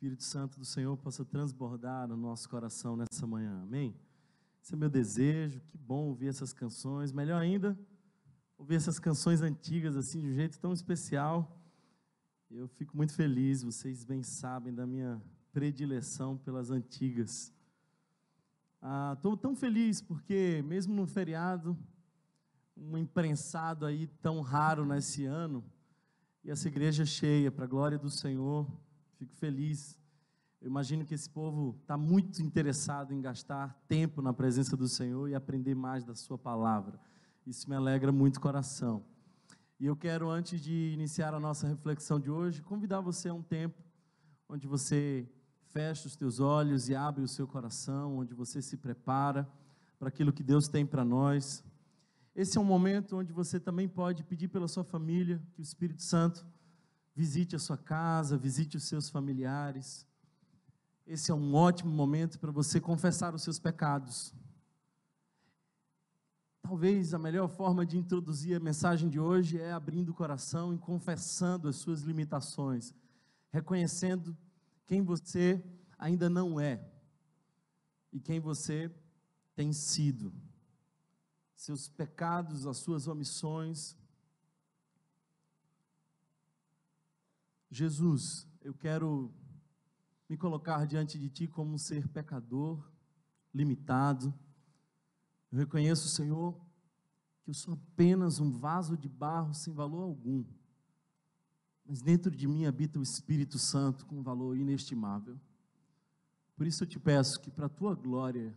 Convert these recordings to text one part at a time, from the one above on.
Espírito Santo do Senhor possa transbordar no nosso coração nessa manhã, amém? Esse é meu desejo. Que bom ouvir essas canções, melhor ainda, ouvir essas canções antigas assim, de um jeito tão especial. Eu fico muito feliz, vocês bem sabem da minha predileção pelas antigas. Estou tão feliz porque mesmo no feriado, um imprensado aí tão raro nesse ano, e essa igreja cheia, para a glória do Senhor, fico feliz. Eu imagino que esse povo está muito interessado em gastar tempo na presença do Senhor e aprender mais da sua palavra. Isso me alegra muito o coração. E eu quero, antes de iniciar a nossa reflexão de hoje, convidar você a um tempo onde você fecha os teus olhos e abre o seu coração, onde você se prepara para aquilo que Deus tem para nós. Esse é um momento onde você também pode pedir pela sua família, que o Espírito Santo visite a sua casa, visite os seus familiares. Esse é um ótimo momento para você confessar os seus pecados. Talvez a melhor forma de introduzir a mensagem de hoje é abrindo o coração e confessando as suas limitações, reconhecendo quem você ainda não é e quem você tem sido. Seus pecados, as suas omissões. Jesus, eu quero me colocar diante de Ti como um ser pecador, limitado. Eu reconheço, Senhor, que eu sou apenas um vaso de barro sem valor algum, mas dentro de mim habita o Espírito Santo com valor inestimável. Por isso eu te peço que para a Tua glória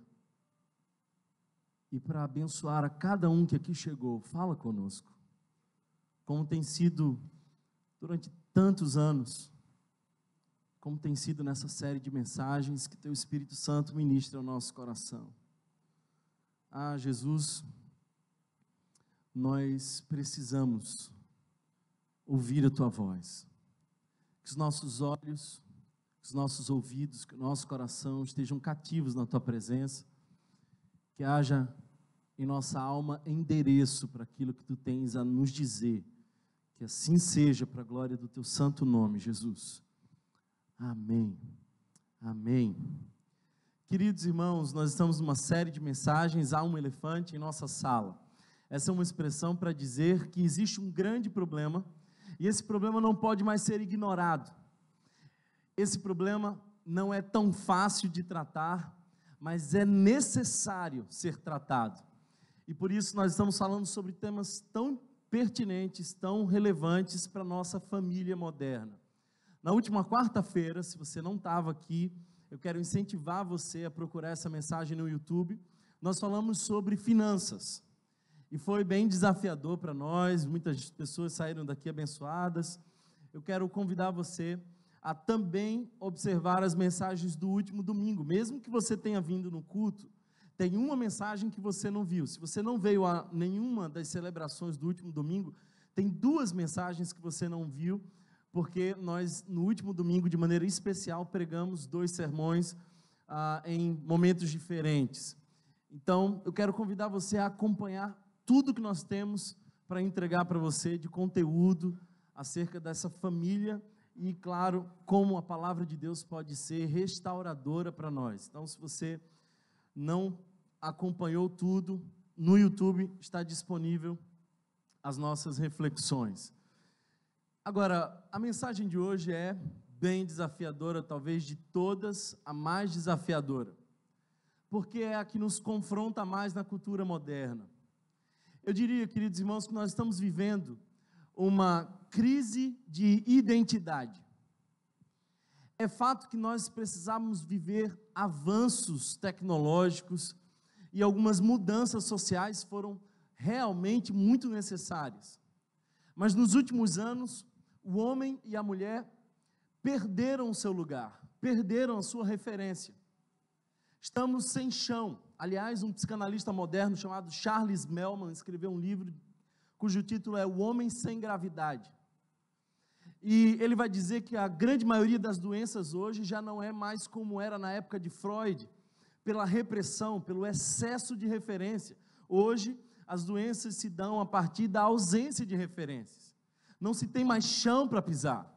e para abençoar a cada um que aqui chegou, fala conosco, como tem sido durante tantos anos, como tem sido nessa série de mensagens que Teu Espírito Santo ministra ao nosso coração. Jesus, nós precisamos ouvir a Tua voz, que os nossos olhos, que os nossos ouvidos, que o nosso coração estejam cativos na Tua presença, que haja em nossa alma endereço para aquilo que Tu tens a nos dizer, que assim seja para a glória do Teu santo nome, Jesus. Amém, amém. Queridos irmãos, nós estamos numa série de mensagens, há um elefante em nossa sala. Essa é uma expressão para dizer que existe um grande problema, e esse problema não pode mais ser ignorado. Esse problema não é tão fácil de tratar, mas é necessário ser tratado. E por isso nós estamos falando sobre temas tão pertinentes, tão relevantes para a nossa família moderna. Na última quarta-feira, se você não estava aqui, eu quero incentivar você a procurar essa mensagem no YouTube. Nós falamos sobre finanças, e foi bem desafiador para nós, muitas pessoas saíram daqui abençoadas. Eu quero convidar você a também observar as mensagens do último domingo, mesmo que você tenha vindo no culto, tem uma mensagem que você não viu. Se você não veio a nenhuma das celebrações do último domingo, tem duas mensagens que você não viu, porque nós, no último domingo, de maneira especial, pregamos 2 sermões em momentos diferentes. Então, eu quero convidar você a acompanhar tudo que nós temos para entregar para você de conteúdo acerca dessa família e, claro, como a palavra de Deus pode ser restauradora para nós. Então, se você não acompanhou tudo, no YouTube está disponível as nossas reflexões. Agora, a mensagem de hoje é bem desafiadora, talvez de todas, a mais desafiadora, porque é a que nos confronta mais na cultura moderna. Eu diria, queridos irmãos, que nós estamos vivendo uma crise de identidade. É fato que nós precisamos viver avanços tecnológicos e algumas mudanças sociais foram realmente muito necessárias. Mas nos últimos anos, o homem e a mulher perderam o seu lugar, perderam a sua referência. Estamos sem chão. Aliás, um psicanalista moderno chamado Charles Melman escreveu um livro cujo título é O Homem Sem Gravidade. E ele vai dizer que a grande maioria das doenças hoje já não é mais como era na época de Freud, pela repressão, pelo excesso de referência. Hoje, as doenças se dão a partir da ausência de referências. Não se tem mais chão para pisar.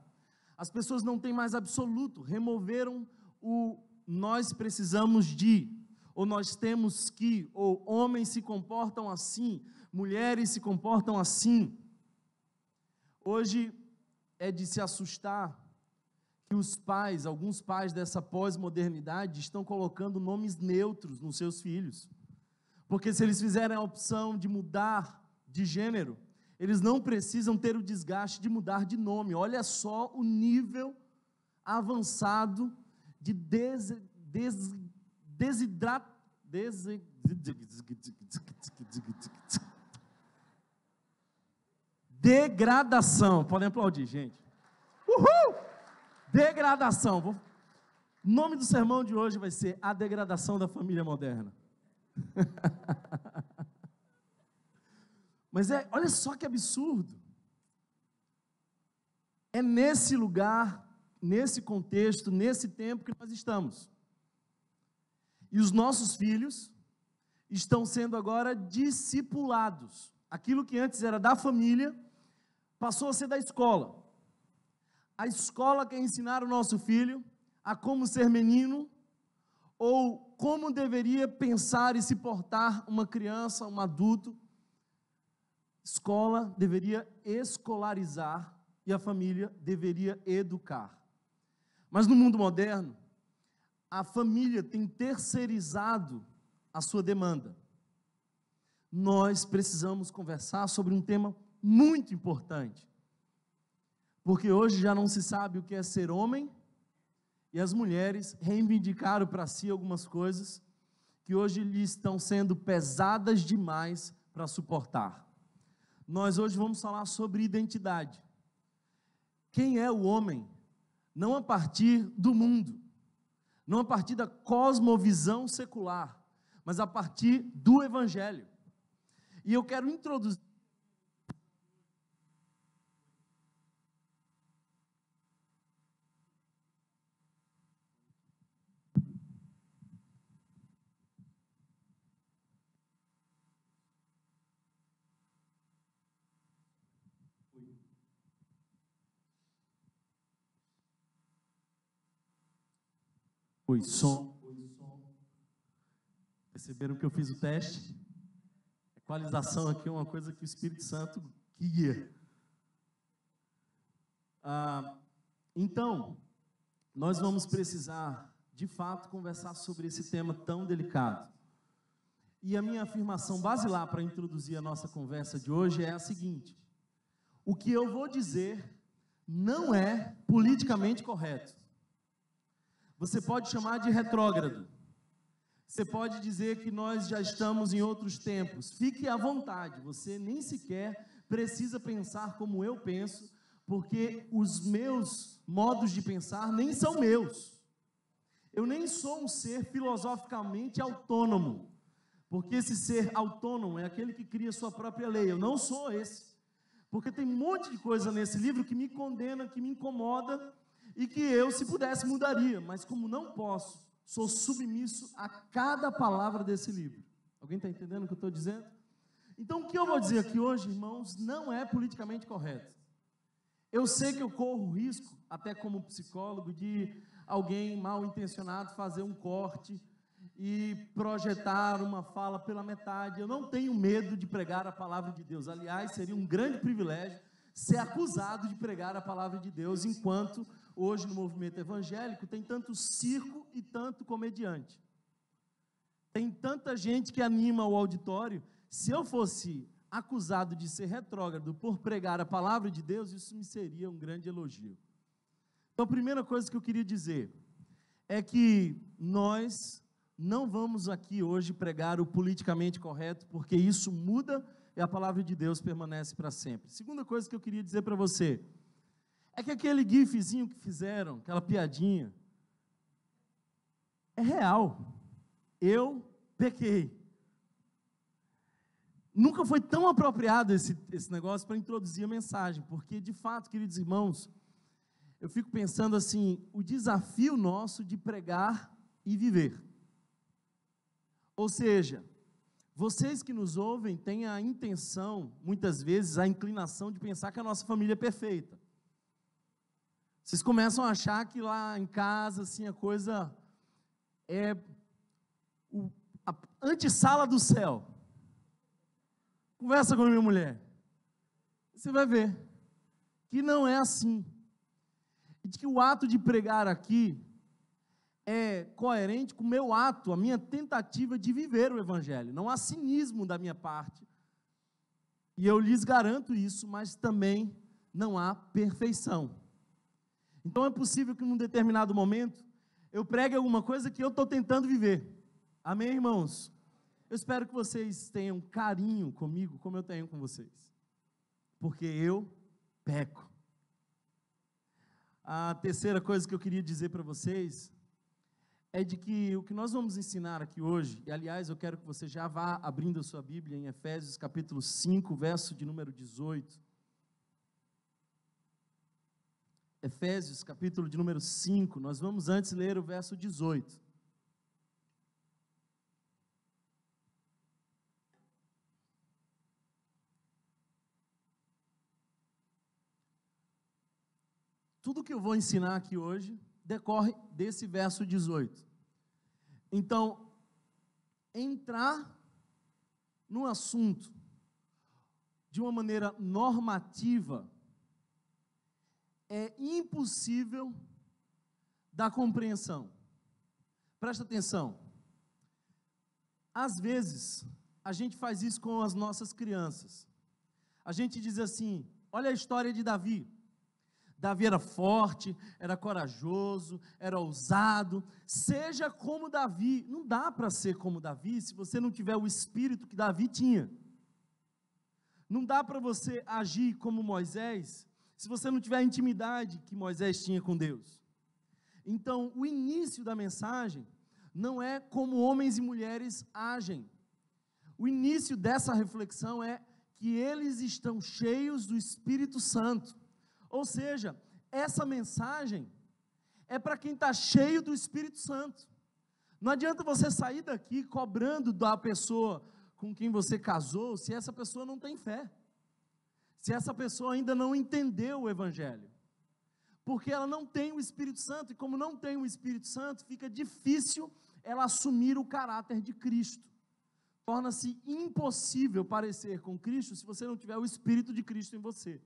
As pessoas não têm mais absoluto, removeram o nós precisamos de, ou nós temos que, ou homens se comportam assim, mulheres se comportam assim. Hoje é de se assustar que os pais, alguns pais dessa pós-modernidade, estão colocando nomes neutros nos seus filhos. Porque se eles fizerem a opção de mudar de gênero, eles não precisam ter o desgaste de mudar de nome. Olha só o nível avançado de degradação. Podem aplaudir, gente. Uhul! Degradação. O nome do sermão de hoje vai ser A Degradação da Família Moderna. Mas olha só que absurdo. É nesse lugar, nesse contexto, nesse tempo que nós estamos. E os nossos filhos estão sendo agora discipulados. Aquilo que antes era da família, passou a ser da escola. A escola quer ensinar o nosso filho a como ser menino, ou como deveria pensar e se portar uma criança, um adulto. Escola deveria escolarizar e a família deveria educar. Mas no mundo moderno, a família tem terceirizado a sua demanda. Nós precisamos conversar sobre um tema muito importante, porque hoje já não se sabe o que é ser homem, e as mulheres reivindicaram para si algumas coisas que hoje lhes estão sendo pesadas demais para suportar. Nós hoje vamos falar sobre identidade. Quem é o homem? Não a partir do mundo, não a partir da cosmovisão secular, mas a partir do Evangelho. E eu quero introduzir som. Perceberam que eu fiz o teste? Equalização aqui é uma coisa que o Espírito Santo guia. Então, nós vamos precisar, de fato, conversar sobre esse tema tão delicado. E a minha afirmação basilar para introduzir a nossa conversa de hoje é a seguinte: o que eu vou dizer não é politicamente correto. Você pode chamar de retrógrado. Você pode dizer que nós já estamos em outros tempos. Fique à vontade, você nem sequer precisa pensar como eu penso, porque os meus modos de pensar nem são meus. Eu nem sou um ser filosoficamente autônomo, porque esse ser autônomo é aquele que cria sua própria lei. Eu não sou esse, porque tem um monte de coisa nesse livro que me condena, que me incomoda, e que eu, se pudesse, mudaria, mas como não posso, sou submisso a cada palavra desse livro. Alguém está entendendo o que eu estou dizendo? Então, o que eu vou dizer aqui hoje, irmãos, não é politicamente correto. Eu sei que eu corro o risco, até como psicólogo, de alguém mal intencionado fazer um corte e projetar uma fala pela metade. Eu não tenho medo de pregar a palavra de Deus. Aliás, seria um grande privilégio ser acusado de pregar a palavra de Deus, enquanto hoje no movimento evangélico tem tanto circo e tanto comediante. Tem tanta gente que anima o auditório. Se eu fosse acusado de ser retrógrado por pregar a palavra de Deus, isso me seria um grande elogio. Então, a primeira coisa que eu queria dizer é que nós não vamos aqui hoje pregar o politicamente correto, porque isso muda e a palavra de Deus permanece para sempre. Segunda coisa que eu queria dizer para você é que aquele gifzinho que fizeram, aquela piadinha, é real. Eu pequei. Nunca foi tão apropriado esse negócio para introduzir a mensagem, porque, de fato, queridos irmãos, eu fico pensando assim, o desafio nosso de pregar e viver. Ou seja, vocês que nos ouvem têm a intenção, muitas vezes, a inclinação de pensar que a nossa família é perfeita. Vocês começam a achar que lá em casa, assim, a coisa é a antessala do céu. Conversa com a minha mulher. Você vai ver que não é assim. E de que o ato de pregar aqui é coerente com o meu ato, a minha tentativa de viver o Evangelho. Não há cinismo da minha parte. E eu lhes garanto isso, mas também não há perfeição. Então é possível que num determinado momento eu pregue alguma coisa que eu estou tentando viver. Amém, irmãos? Eu espero que vocês tenham carinho comigo, como eu tenho com vocês. Porque eu peco. A terceira coisa que eu queria dizer para vocês é de que o que nós vamos ensinar aqui hoje, e aliás eu quero que você já vá abrindo a sua Bíblia em Efésios capítulo 5, verso de número 18. Efésios capítulo de número 5, nós vamos antes ler o verso 18. Tudo que eu vou ensinar aqui hoje decorre desse verso 18. Então, entrar no assunto de uma maneira normativa é impossível da compreensão. Presta atenção. Às vezes, a gente faz isso com as nossas crianças. A gente diz assim: olha a história de Davi. Davi era forte, era corajoso, era ousado. Seja como Davi. Não dá para ser como Davi se você não tiver o espírito que Davi tinha. Não dá para você agir como Moisés se você não tiver a intimidade que Moisés tinha com Deus. Então, o início da mensagem não é como homens e mulheres agem. O início dessa reflexão é que eles estão cheios do Espírito Santo. Ou seja, essa mensagem é para quem está cheio do Espírito Santo. Não adianta você sair daqui cobrando da pessoa com quem você casou, se essa pessoa não tem fé. Se essa pessoa ainda não entendeu o Evangelho. Porque ela não tem o Espírito Santo, e como não tem o Espírito Santo, fica difícil ela assumir o caráter de Cristo. Torna-se impossível parecer com Cristo se você não tiver o Espírito de Cristo em você.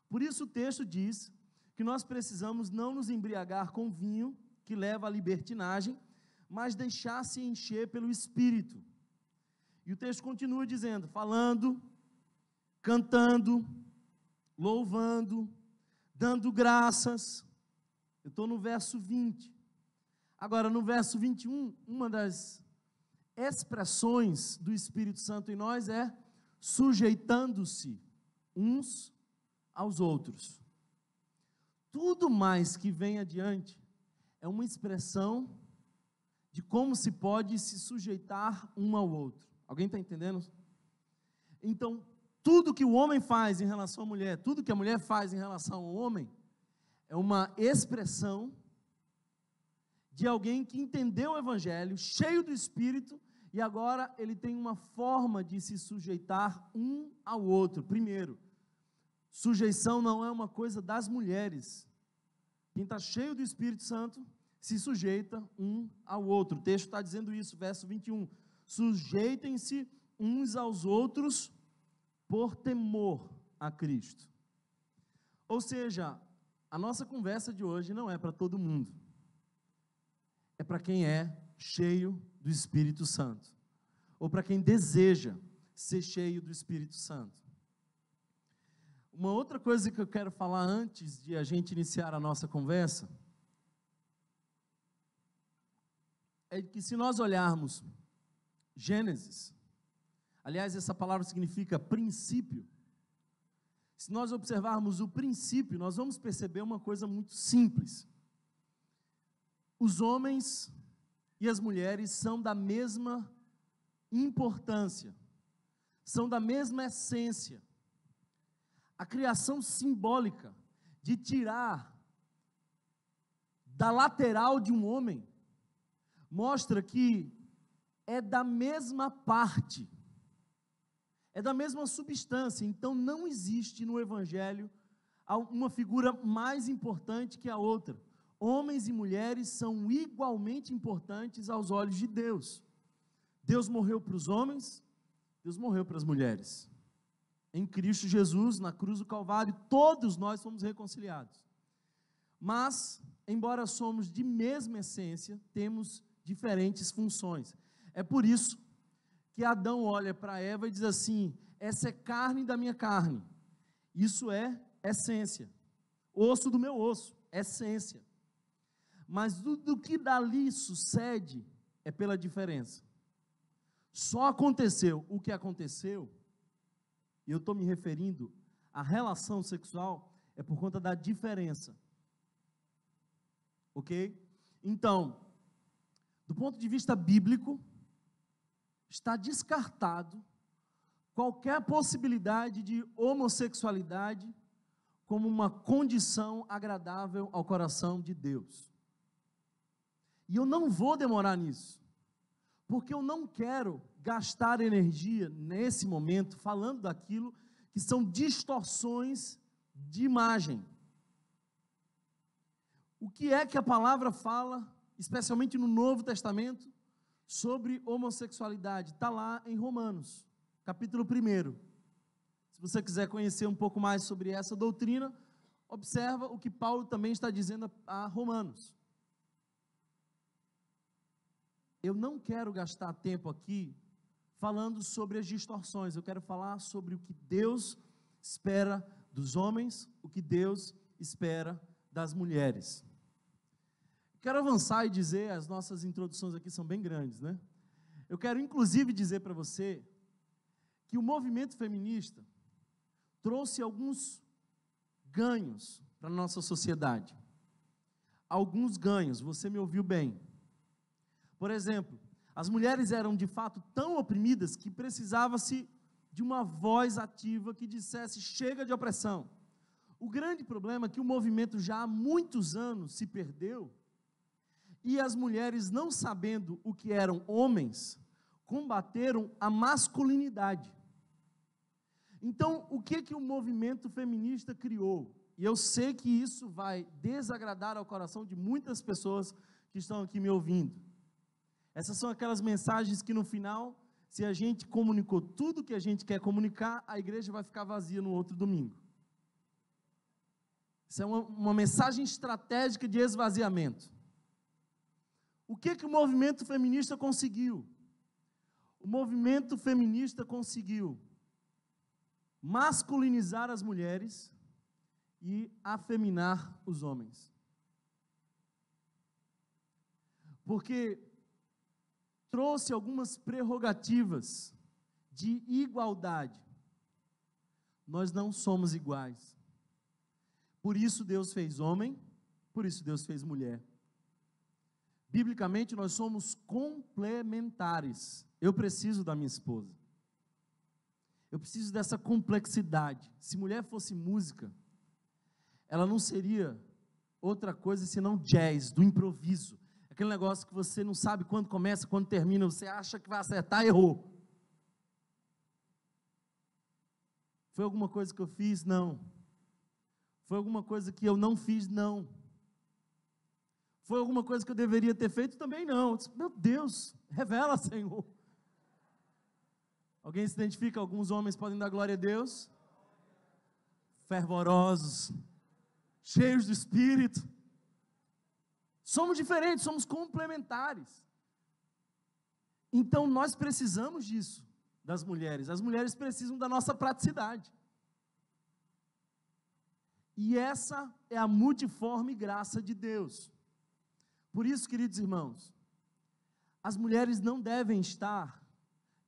Por isso o texto diz que nós precisamos não nos embriagar com vinho, que leva à libertinagem, mas deixar-se encher pelo Espírito. E o texto continua dizendo, falando, cantando, louvando, dando graças. Eu estou no verso 20. Agora, no verso 21, uma das expressões do Espírito Santo em nós é sujeitando-se uns aos outros. Tudo mais que vem adiante é uma expressão de como se pode se sujeitar um ao outro. Alguém está entendendo? Então, tudo que o homem faz em relação à mulher, tudo que a mulher faz em relação ao homem, é uma expressão de alguém que entendeu o Evangelho, cheio do Espírito, e agora ele tem uma forma de se sujeitar um ao outro. Primeiro, sujeição não é uma coisa das mulheres. Quem está cheio do Espírito Santo se sujeita um ao outro. O texto está dizendo isso, verso 21. Sujeitem-se uns aos outros por temor a Cristo. Ou seja, a nossa conversa de hoje não é para todo mundo. É para quem é cheio do Espírito Santo. Ou para quem deseja ser cheio do Espírito Santo. Uma outra coisa que eu quero falar antes de a gente iniciar a nossa conversa é que se nós olharmos Gênesis, aliás, essa palavra significa princípio. Se nós observarmos o princípio, nós vamos perceber uma coisa muito simples. Os homens e as mulheres são da mesma importância, são da mesma essência. A criação simbólica de tirar da lateral de um homem mostra que é da mesma parte, é da mesma substância. Então não existe no Evangelho uma figura mais importante que a outra. Homens e mulheres são igualmente importantes aos olhos de Deus. Deus morreu para os homens, Deus morreu para as mulheres. Em Cristo Jesus, na cruz do Calvário, todos nós fomos reconciliados. Mas, embora somos de mesma essência, temos diferentes funções. É por isso que Adão olha para Eva e diz assim: essa é carne da minha carne. Isso é essência. Osso do meu osso, essência. Mas do que dali sucede é pela diferença. Só aconteceu o que aconteceu, e eu estou me referindo à relação sexual, é por conta da diferença. Ok? Então, do ponto de vista bíblico, está descartado qualquer possibilidade de homossexualidade como uma condição agradável ao coração de Deus. E eu não vou demorar nisso, porque eu não quero gastar energia nesse momento falando daquilo que são distorções de imagem. O que é que a palavra fala, especialmente no Novo Testamento, sobre homossexualidade? Está lá em Romanos, capítulo 1. Se você quiser conhecer um pouco mais sobre essa doutrina, observa o que Paulo também está dizendo a Romanos. Eu não quero gastar tempo aqui falando sobre as distorções, eu quero falar sobre o que Deus espera dos homens, o que Deus espera das mulheres. Quero avançar e dizer, as nossas introduções aqui são bem grandes, né? Eu quero inclusive dizer para você que o movimento feminista trouxe alguns ganhos para a nossa sociedade. Alguns ganhos, você me ouviu bem. Por exemplo, as mulheres eram de fato tão oprimidas que precisava-se de uma voz ativa que dissesse: chega de opressão. O grande problema é que o movimento já há muitos anos se perdeu, e as mulheres, não sabendo o que eram homens, combateram a masculinidade. Então, o que o movimento feminista criou? E eu sei que isso vai desagradar ao coração de muitas pessoas que estão aqui me ouvindo. Essas são aquelas mensagens que no final, se a gente comunicou tudo que a gente quer comunicar, a igreja vai ficar vazia no outro domingo. Isso é uma mensagem estratégica de esvaziamento. O que o movimento feminista conseguiu? O movimento feminista conseguiu masculinizar as mulheres e afeminar os homens. Porque trouxe algumas prerrogativas de igualdade. Nós não somos iguais. Por isso Deus fez homem, por isso Deus fez mulher. Biblicamente nós somos complementares. Eu preciso da minha esposa. Eu preciso dessa complexidade. Se mulher fosse música, ela não seria outra coisa senão jazz, do improviso. Aquele negócio que você não sabe quando começa, quando termina, você acha que vai acertar, errou. Foi alguma coisa que eu fiz? Não. Foi alguma coisa que eu não fiz? Não. Foi alguma coisa que eu deveria ter feito? Também não. Eu disse, meu Deus, revela, Senhor. Alguém se identifica? Alguns homens podem dar glória a Deus? Fervorosos, cheios do Espírito. Somos diferentes, somos complementares. Então nós precisamos disso, das mulheres. As mulheres precisam da nossa praticidade. E essa é a multiforme graça de Deus. Por isso, queridos irmãos, as mulheres não devem estar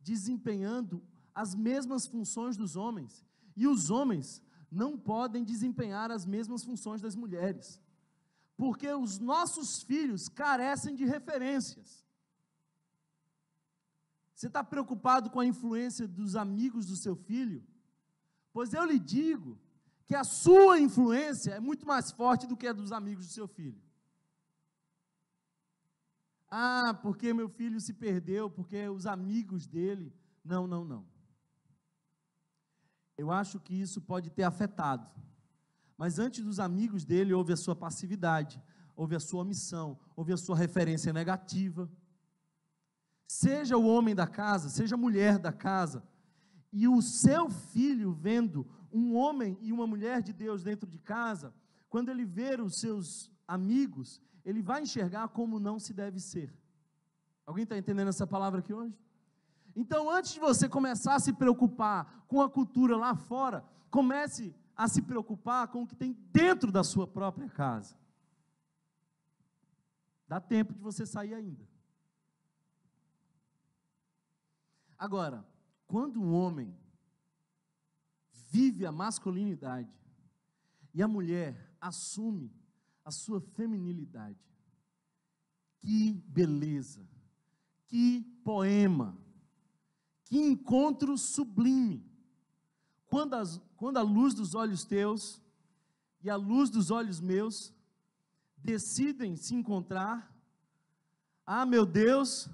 desempenhando as mesmas funções dos homens, e os homens não podem desempenhar as mesmas funções das mulheres, porque os nossos filhos carecem de referências. Você está preocupado com a influência dos amigos do seu filho? Pois eu lhe digo que a sua influência é muito mais forte do que a dos amigos do seu filho. Ah, porque meu filho se perdeu, porque os amigos dele... Não, não, não. Eu acho que isso pode ter afetado, Mas antes dos amigos dele, houve a sua passividade, houve a sua omissão, houve a sua referência negativa. Seja o homem da casa, seja a mulher da casa, e o seu filho vendo um homem e uma mulher de Deus dentro de casa, quando ele ver os seus amigos, ele vai enxergar como não se deve ser. Alguém está entendendo essa palavra aqui hoje? Então, antes de você começar a se preocupar com a cultura lá fora, comece a se preocupar com o que tem dentro da sua própria casa. Dá tempo de você sair ainda. Agora, quando um homem vive a masculinidade e a mulher assume a sua feminilidade, que beleza, que poema, que encontro sublime, quando a luz dos olhos teus e a luz dos olhos meus decidem se encontrar. Ah, meu Deus,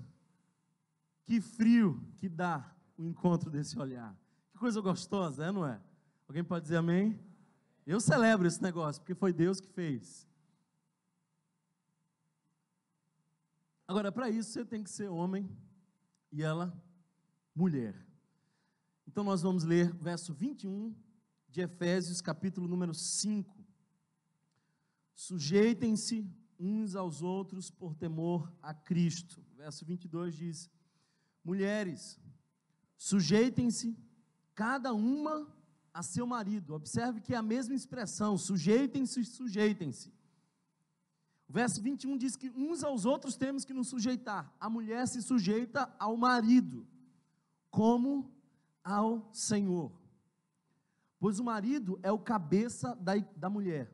que frio que dá o encontro desse olhar, que coisa gostosa, não é? Alguém pode dizer amém? Eu celebro esse negócio, porque foi Deus que fez. Agora, para isso, você tem que ser homem e ela, mulher. Então, nós vamos ler verso 21 de Efésios, capítulo número 5. Sujeitem-se uns aos outros por temor a Cristo. Verso 22 diz: mulheres, sujeitem-se cada uma a seu marido. Observe que é a mesma expressão, sujeitem-se, sujeitem-se. O verso 21 diz que uns aos outros temos que nos sujeitar. A mulher se sujeita ao marido, como ao Senhor. Pois o marido é o cabeça da mulher,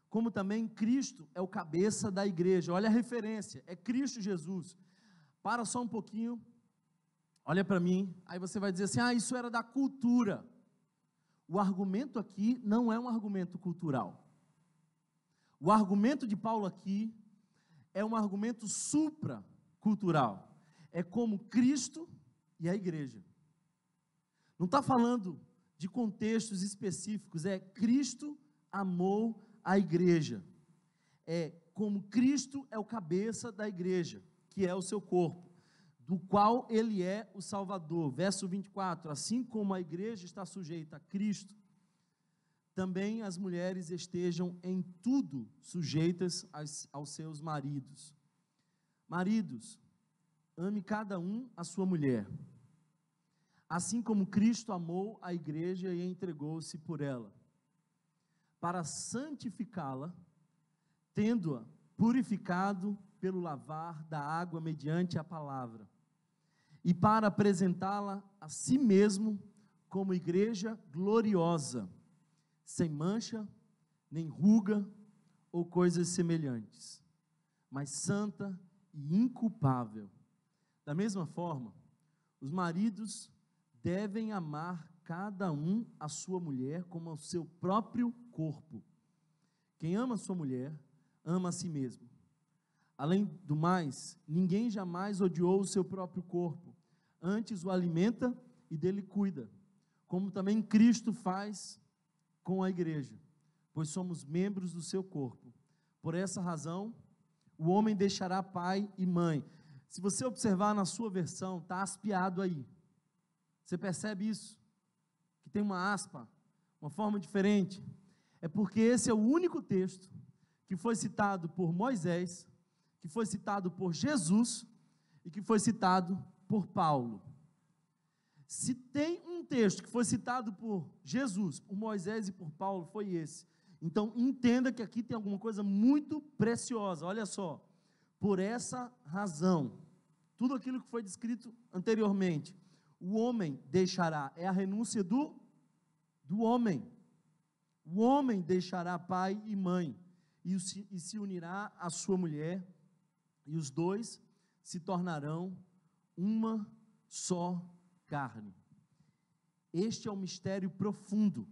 como também Cristo é o cabeça da igreja. Olha a referência, é Cristo Jesus. Para só um pouquinho, olha para mim, aí você vai dizer assim: ah, isso era da cultura. O argumento aqui não é um argumento cultural. O argumento de Paulo aqui é um argumento supracultural. É como Cristo e a igreja. Não está falando de contextos específicos, é Cristo amou a igreja. É como Cristo é o cabeça da igreja, que é o seu corpo, do qual ele é o Salvador. Verso 24, assim como a igreja está sujeita a Cristo, também as mulheres estejam em tudo sujeitas aos seus maridos. Maridos, ame cada um a sua mulher, assim como Cristo amou a igreja e entregou-se por ela, para santificá-la, tendo-a purificado pelo lavar da água mediante a palavra, e para apresentá-la a si mesmo como igreja gloriosa, sem mancha, nem ruga ou coisas semelhantes, mas santa e inculpável. Da mesma forma, os maridos devem amar cada um a sua mulher como ao seu próprio corpo. Quem ama a sua mulher, ama a si mesmo. Além do mais, ninguém jamais odiou o seu próprio corpo, antes o alimenta e dele cuida, como também Cristo faz com a igreja, pois somos membros do seu corpo. Por essa razão, o homem deixará pai e mãe. Se você observar na sua versão, está aspeado aí. Você percebe isso? Que tem uma aspa, uma forma diferente. É porque esse é o único texto que foi citado por Moisés, que foi citado por Jesus e que foi citado por Paulo. Se tem um texto que foi citado por Jesus, por Moisés e por Paulo, foi esse. Então entenda que aqui tem alguma coisa muito preciosa. Olha só, por essa razão, tudo aquilo que foi descrito anteriormente, o homem deixará, é a renúncia do homem. O homem deixará pai e mãe e se unirá à sua mulher, e os dois se tornarão uma só carne. Este é um mistério profundo.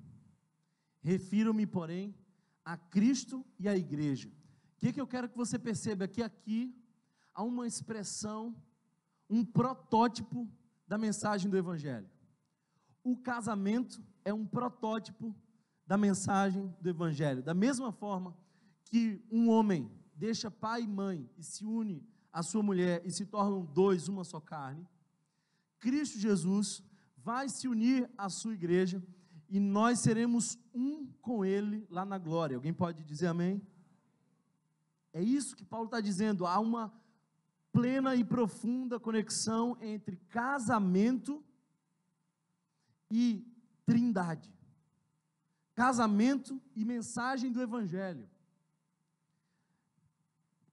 Refiro-me, porém, a Cristo e à igreja. O que eu quero que você perceba? Que aqui há uma expressão, um protótipo da mensagem do Evangelho. O casamento é um protótipo da mensagem do Evangelho. Da mesma forma que um homem deixa pai e mãe e se une à sua mulher e se tornam dois, uma só carne, Cristo Jesus vai se unir à sua igreja e nós seremos um com Ele lá na glória. Alguém pode dizer amém? É isso que Paulo está dizendo, há uma plena e profunda conexão entre casamento e trindade. Casamento e mensagem do Evangelho.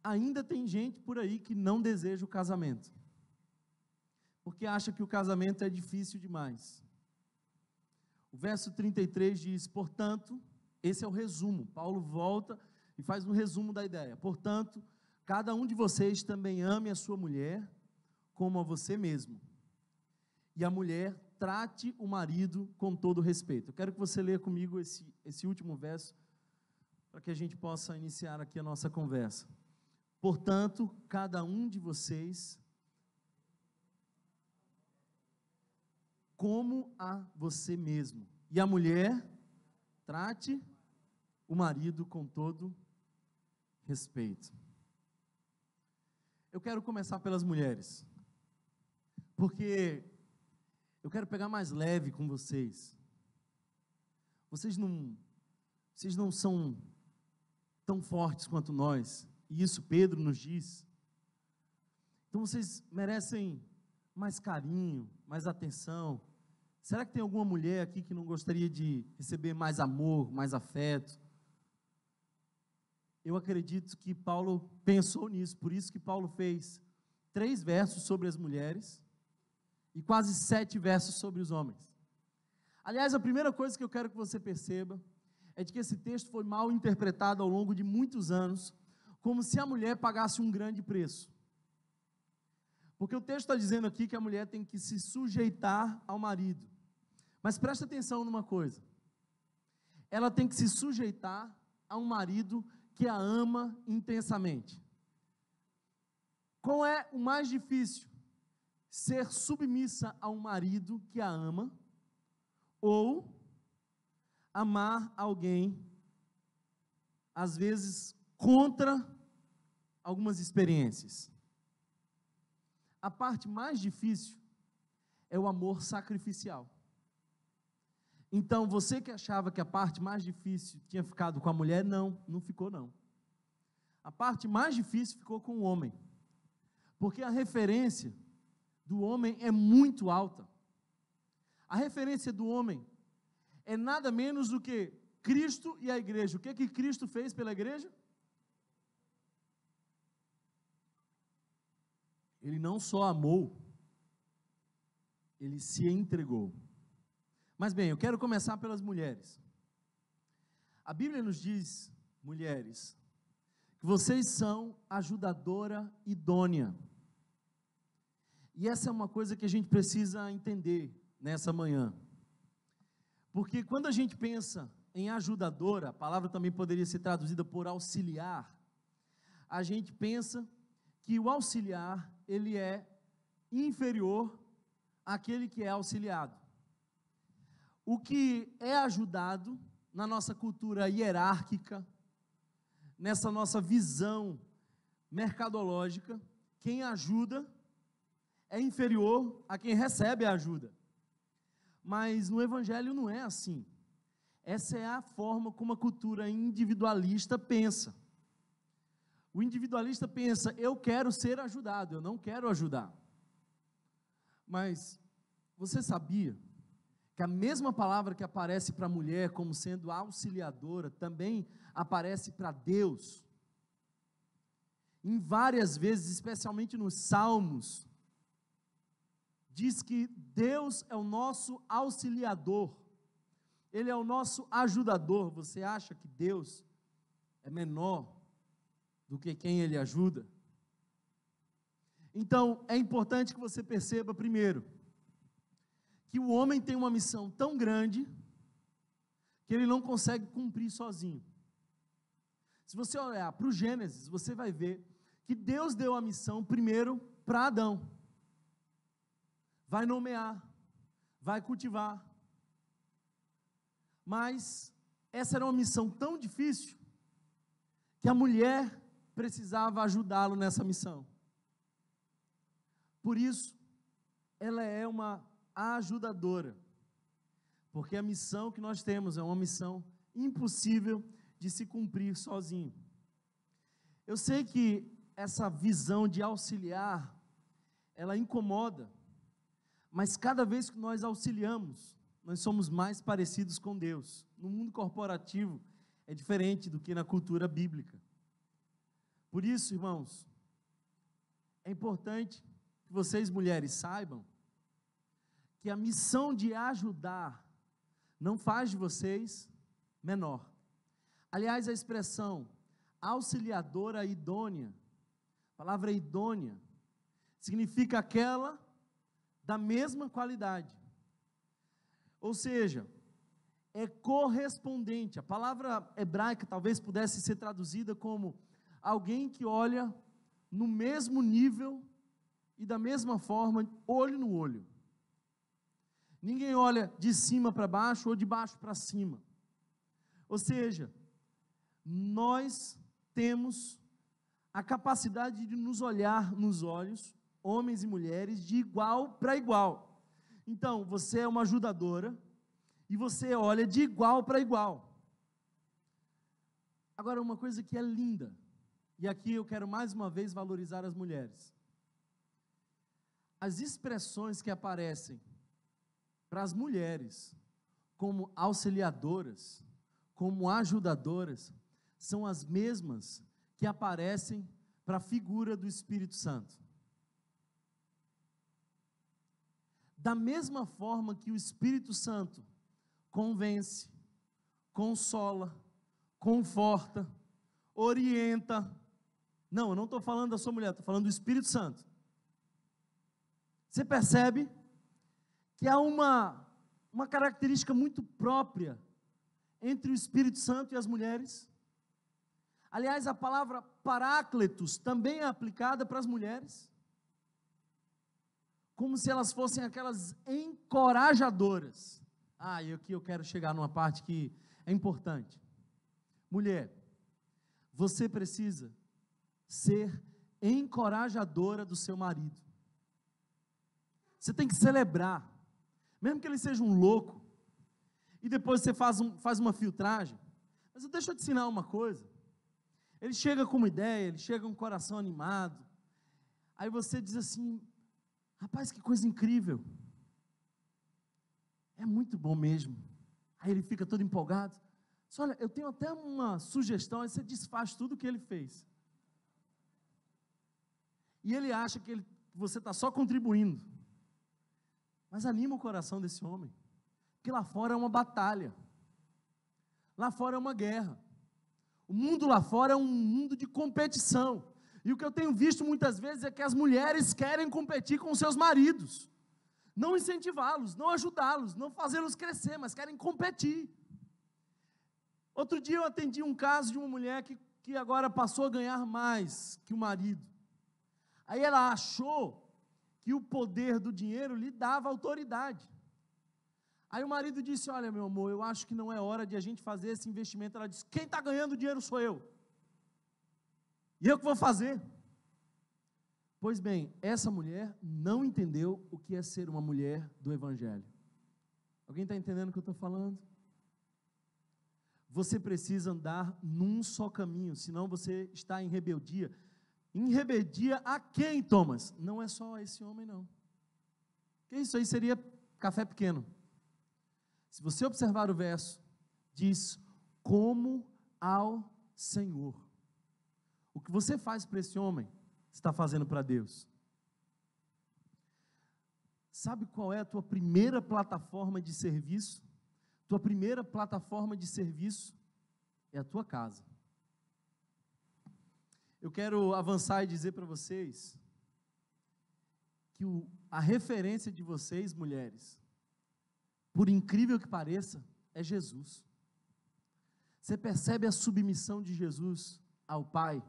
Ainda tem gente por aí que não deseja o casamento, porque acha que o casamento é difícil demais. O verso 33 diz, portanto, esse é o resumo, Paulo volta e faz um resumo da ideia, portanto, cada um de vocês também ame a sua mulher como a você mesmo, e a mulher trate o marido com todo respeito. Eu quero que você leia comigo esse último verso, para que a gente possa iniciar aqui a nossa conversa. Portanto, cada um de vocês, como a você mesmo, e a mulher, trate o marido com todo respeito. Eu quero começar pelas mulheres, porque eu quero pegar mais leve com vocês. Vocês não são tão fortes quanto nós, e isso Pedro nos diz. Então vocês merecem mais carinho, mais atenção. Será que tem alguma mulher aqui que não gostaria de receber mais amor, mais afeto? Eu acredito que Paulo pensou nisso, por isso que Paulo fez 3 versos sobre as mulheres e quase 7 versos sobre os homens. Aliás, a primeira coisa que eu quero que você perceba é de que esse texto foi mal interpretado ao longo de muitos anos, como se a mulher pagasse um grande preço. Porque o texto está dizendo aqui que a mulher tem que se sujeitar ao marido. Mas presta atenção numa coisa. Ela tem que se sujeitar a um marido que a ama intensamente. Qual é o mais difícil? Ser submissa a um marido que a ama ou amar alguém, às vezes contra algumas experiências. A parte mais difícil é o amor sacrificial. Então, você que achava que a parte mais difícil tinha ficado com a mulher, não ficou não. A parte mais difícil ficou com o homem, porque a referência do homem é muito alta. A referência do homem é nada menos do que Cristo e a igreja. O que Cristo fez pela igreja? Ele não só amou, ele se entregou. Mas bem, eu quero começar pelas mulheres. A Bíblia nos diz, mulheres, que vocês são ajudadora idônea. E essa é uma coisa que a gente precisa entender nessa manhã. Porque quando a gente pensa em ajudadora, a palavra também poderia ser traduzida por auxiliar, a gente pensa que o auxiliar, ele é inferior àquele que é auxiliado. O que é ajudado, na nossa cultura hierárquica, nessa nossa visão mercadológica, quem ajuda é inferior a quem recebe a ajuda. Mas no Evangelho não é assim. Essa é a forma como a cultura individualista pensa. O individualista pensa, eu quero ser ajudado, eu não quero ajudar. Mas você sabia que a mesma palavra que aparece para a mulher como sendo auxiliadora, também aparece para Deus? Em várias vezes, especialmente nos Salmos, diz que Deus é o nosso auxiliador, Ele é o nosso ajudador. Você acha que Deus é menor do que quem Ele ajuda? Então, é importante que você perceba primeiro, que o homem tem uma missão tão grande, que ele não consegue cumprir sozinho. Se você olhar para o Gênesis, você vai ver, que Deus deu a missão primeiro para Adão, vai nomear, vai cultivar, mas essa era uma missão tão difícil, que a mulher precisava ajudá-lo nessa missão. Por isso, ela é uma ajudadora, porque a missão que nós temos é uma missão impossível de se cumprir sozinho. Eu sei que essa visão de auxiliar, ela incomoda, mas cada vez que nós auxiliamos, nós somos mais parecidos com Deus. No mundo corporativo, é diferente do que na cultura bíblica. Por isso, irmãos, é importante que vocês, mulheres, saibam que a missão de ajudar não faz de vocês menor. Aliás, a expressão auxiliadora idônea, a palavra idônea, significa aquela da mesma qualidade. Ou seja, é correspondente. A palavra hebraica talvez pudesse ser traduzida como alguém que olha no mesmo nível e da mesma forma, olho no olho. Ninguém olha de cima para baixo ou de baixo para cima. Ou seja, nós temos a capacidade de nos olhar nos olhos, homens e mulheres, de igual para igual. Então, você é uma ajudadora e você olha de igual para igual. Agora, uma coisa que é linda, e aqui eu quero mais uma vez valorizar as mulheres. As expressões que aparecem para as mulheres como auxiliadoras, como ajudadoras, são as mesmas que aparecem para a figura do Espírito Santo. Da mesma forma que o Espírito Santo convence, consola, conforta, orienta. Não, eu não estou falando da sua mulher, estou falando do Espírito Santo. Você percebe que há uma característica muito própria entre o Espírito Santo e as mulheres? Aliás, a palavra paráclitos também é aplicada para as mulheres, como se elas fossem aquelas encorajadoras. E aqui eu quero chegar numa parte que é importante. Mulher, você precisa ser encorajadora do seu marido. Você tem que celebrar, mesmo que ele seja um louco, e depois você faz uma filtragem. Mas deixa eu te ensinar uma coisa. Ele chega com uma ideia, ele chega com um coração animado, aí você diz assim: rapaz, que coisa incrível, é muito bom mesmo. Aí ele fica todo empolgado. Diz: olha, eu tenho até uma sugestão. Aí você desfaz tudo o que ele fez, e ele acha que você está só contribuindo, mas anima o coração desse homem, porque lá fora é uma batalha, lá fora é uma guerra, o mundo lá fora é um mundo de competição, e o que eu tenho visto muitas vezes é que as mulheres querem competir com seus maridos, não incentivá-los, não ajudá-los, não fazê-los crescer, mas querem competir. Outro dia eu atendi um caso de uma mulher que agora passou a ganhar mais que o marido. Aí ela achou que o poder do dinheiro lhe dava autoridade. Aí o marido disse: olha, meu amor, eu acho que não é hora de a gente fazer esse investimento. Ela disse: quem está ganhando dinheiro sou eu, e eu que vou fazer. Pois bem, essa mulher não entendeu o que é ser uma mulher do Evangelho. Alguém está entendendo o que eu estou falando? Você precisa andar num só caminho, senão você está em rebeldia. Em rebeldia a quem, Thomas? Não é só esse homem, não. Porque isso aí seria café pequeno. Se você observar o verso, diz: como ao Senhor. O que você faz para esse homem, você está fazendo para Deus. Sabe qual é a tua primeira plataforma de serviço? Tua primeira plataforma de serviço é a tua casa. Eu quero avançar e dizer para vocês que a referência de vocês, mulheres, por incrível que pareça, é Jesus. Você percebe a submissão de Jesus ao Pai?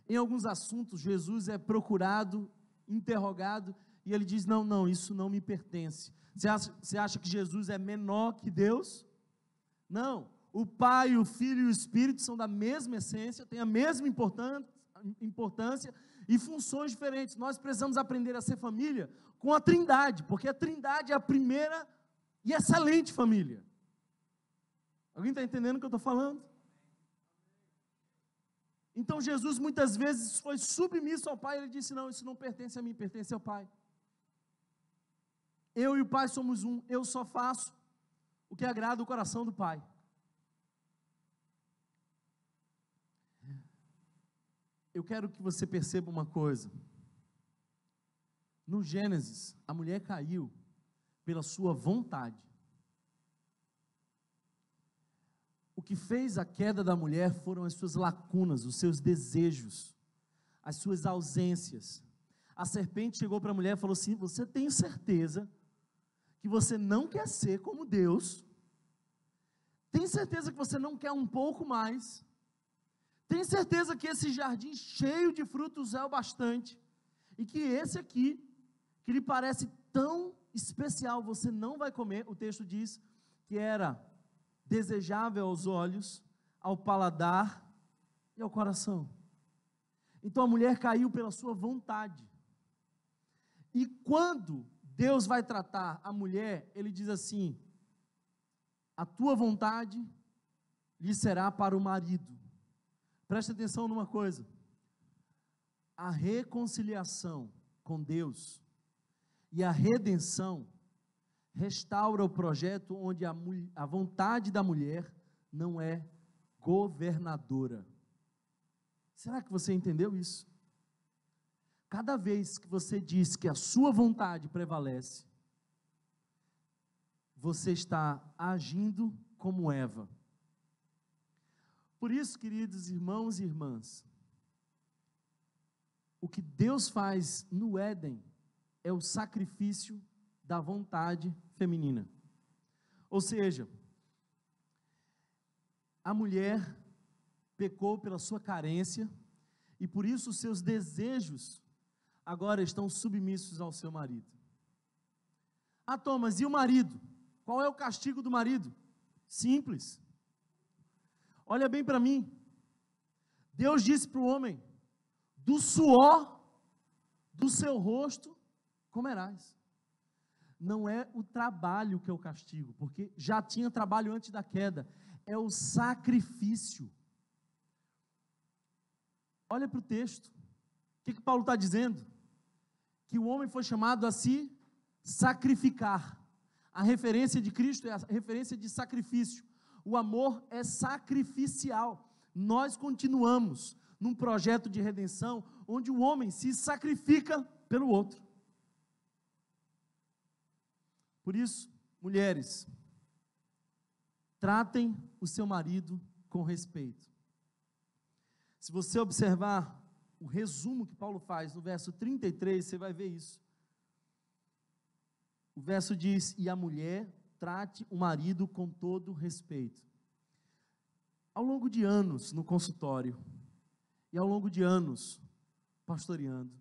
Em alguns assuntos, Jesus é procurado, interrogado, e ele diz: não, isso não me pertence. Você acha que Jesus é menor que Deus? Não, o Pai, o Filho e o Espírito são da mesma essência, têm a mesma importância e funções diferentes. Nós precisamos aprender a ser família com a Trindade, porque a Trindade é a primeira e excelente família. Alguém está entendendo o que eu estou falando? Então Jesus muitas vezes foi submisso ao Pai, ele disse, não, isso não pertence a mim, pertence ao Pai. Eu e o Pai somos um, eu só faço o que agrada o coração do Pai. Eu quero que você perceba uma coisa. No Gênesis, a mulher caiu pela sua vontade. O que fez a queda da mulher foram as suas lacunas, os seus desejos, as suas ausências. A serpente chegou para a mulher e falou assim, você tem certeza que você não quer ser como Deus? Tem certeza que você não quer um pouco mais? Tem certeza que esse jardim cheio de frutos é o bastante? E que esse aqui, que lhe parece tão especial, você não vai comer? O texto diz que era desejável aos olhos, ao paladar e ao coração. Então a mulher caiu pela sua vontade. E quando Deus vai tratar a mulher, ele diz assim, a tua vontade lhe será para o marido. Preste atenção numa coisa, a reconciliação com Deus e a redenção restaura o projeto onde a vontade da mulher não é governadora. Será que você entendeu isso? Cada vez que você diz que a sua vontade prevalece, você está agindo como Eva. Por isso, queridos irmãos e irmãs, o que Deus faz no Éden é o sacrifício da vontade feminina. Ou seja, a mulher pecou pela sua carência e por isso os seus desejos agora estão submissos ao seu marido. Ah, Thomas, e o marido? Qual é o castigo do marido? Simples. Olha bem para mim. Deus disse para o homem, do suor do seu rosto comerás. Não é o trabalho que é o castigo, porque já tinha trabalho antes da queda, é o sacrifício. Olha para o texto, o que Paulo está dizendo? Que o homem foi chamado a se sacrificar. A referência de Cristo é a referência de sacrifício. O amor é sacrificial. Nós continuamos num projeto de redenção, onde o homem se sacrifica pelo outro. Por isso, mulheres, tratem o seu marido com respeito. Se você observar o resumo que Paulo faz no verso 33, você vai ver isso. O verso diz, e a mulher trate o marido com todo respeito. Ao longo de anos no consultório, e ao longo de anos pastoreando,